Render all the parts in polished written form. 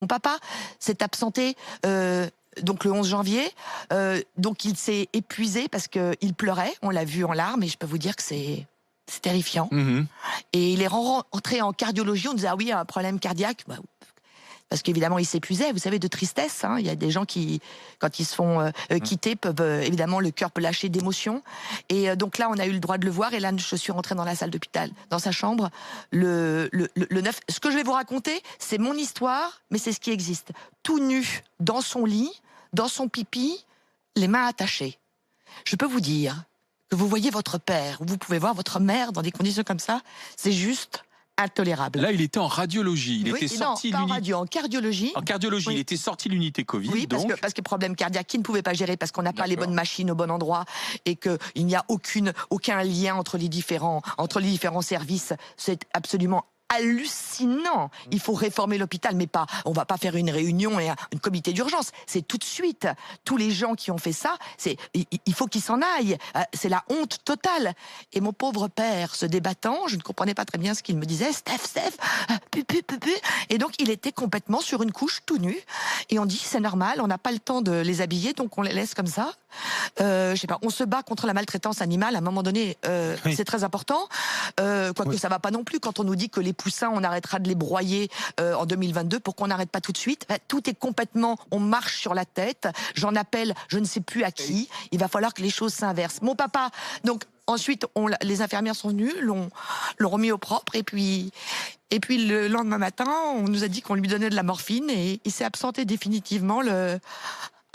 Mon papa s'est absenté donc le 11 janvier, donc il s'est épuisé parce qu'il pleurait, on l'a vu en larmes, et je peux vous dire que c'est terrifiant. Et il est rentré en cardiologie, on disait ah oui, il y a un problème cardiaque. Bah, parce qu'évidemment, il s'épuisait, vous savez, de tristesse. Hein. Il y a des gens qui, quand ils se font quitter, peuvent évidemment, le cœur peut lâcher d'émotion. Et donc là, on a eu le droit de le voir. Et là, je suis rentrée dans la salle d'hôpital, dans sa chambre, le 9. Ce que je vais vous raconter, c'est mon histoire, mais c'est ce qui existe. Tout nu, dans son lit, dans son pipi, les mains attachées. Je peux vous dire que vous voyez votre père, ou vous pouvez voir votre mère dans des conditions comme ça, c'est juste intolérable. Là, il était en radiologie. Il était sorti en radio, en cardiologie. En cardiologie, oui. Il était sorti de l'unité Covid. Oui, donc... parce que problème cardiaque qu'il ne pouvait pas gérer parce qu'on n'a pas les bonnes machines au bon endroit et qu'il n'y a aucun lien entre les différents services. C'est absolument hallucinant. Il faut réformer l'hôpital, mais pas. On va pas faire une réunion et un comité d'urgence. C'est tout de suite. Tous les gens qui ont fait ça, il faut qu'ils s'en aillent. C'est la honte totale. Et mon pauvre père, se débattant, je ne comprenais pas très bien ce qu'il me disait. Steph, pupu. Et donc il était complètement sur une couche, tout nu. Et on dit c'est normal, on n'a pas le temps de les habiller, donc on les laisse comme ça. Je sais pas. On se bat contre la maltraitance animale. À un moment donné, c'est très important. Quoique ça va pas non plus quand on nous dit que les poussins, on arrêtera de les broyer en 2022 pour qu'on n'arrête pas tout de suite. Tout est complètement, on marche sur la tête. J'en appelle, je ne sais plus à qui. Il va falloir que les choses s'inversent. Mon papa, donc ensuite, les infirmières sont venues, l'ont remis au propre, et puis le lendemain matin, on nous a dit qu'on lui donnait de la morphine et il s'est absenté définitivement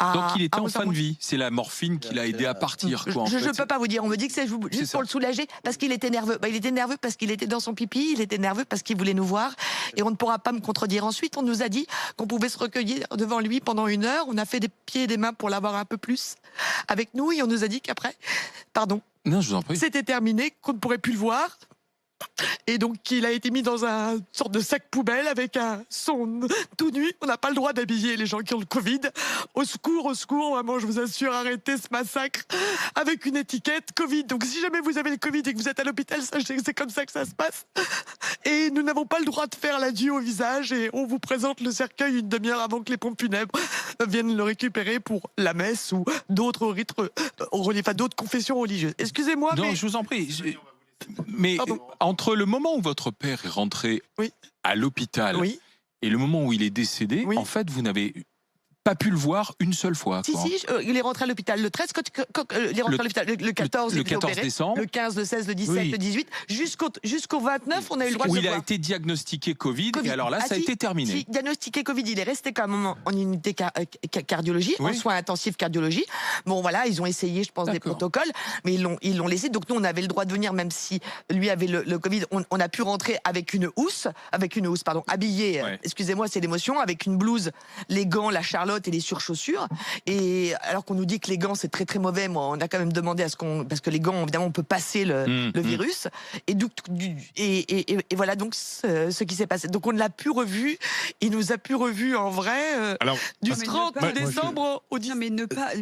donc il était en fin de vie. C'est la morphine qui l'a aidé à partir. Quoi, je ne peux pas vous dire. On me dit que c'est juste pour le soulager parce qu'il était nerveux. Il était nerveux parce qu'il était dans son pipi. Il était nerveux parce qu'il voulait nous voir. Et on ne pourra pas me contredire. Ensuite, on nous a dit qu'on pouvait se recueillir devant lui pendant 1 heure. On a fait des pieds et des mains pour l'avoir un peu plus avec nous. Et on nous a dit qu'après, non, je vous en prie, c'était terminé, qu'on ne pourrait plus le voir. Et donc il a été mis dans un sorte de sac poubelle avec son tout nu. On n'a pas le droit d'habiller les gens qui ont le Covid. Au secours, vraiment, je vous assure, arrêtez ce massacre avec une étiquette Covid. Donc si jamais vous avez le Covid et que vous êtes à l'hôpital, sachez que c'est comme ça que ça se passe. Et nous n'avons pas le droit de faire l'adieu au visage et on vous présente le cercueil 1 demi-heure avant que les pompes funèbres viennent le récupérer pour la messe ou d'autres rites, d'autres confessions religieuses. Excusez-moi, non, mais... je vous en prie. Mais entre le moment où votre père est rentré à l'hôpital et le moment où il est décédé, en fait, vous n'avez pas pu le voir une seule fois. Si, il est rentré à l'hôpital le 13, il est rentré à l'hôpital le 14, le 14 décembre. Le 15, le 16, le 17, le 18, jusqu'au 29, on a eu le droit de où le il voir. a été diagnostiqué Covid, et alors là, ça a été terminé. Si, diagnostiqué Covid, il est resté quand même en unité cardiologie, en soins intensifs cardiologie. Bon, voilà, ils ont essayé, je pense, des protocoles, mais ils l'ont laissé. Donc nous, on avait le droit de venir, même si lui avait le Covid. On a pu rentrer avec une housse, habillé, excusez-moi, c'est l'émotion, avec une blouse, les gants, la charlotte et les surchaussures. Et alors qu'on nous dit que les gants c'est très très mauvais, moi on a quand même demandé parce que les gants évidemment on peut passer le virus. Et voilà donc ce qui s'est passé. Donc on l'a pu revu, il nous a pu revu en vrai du 30 décembre au 10. Non, mais ne pas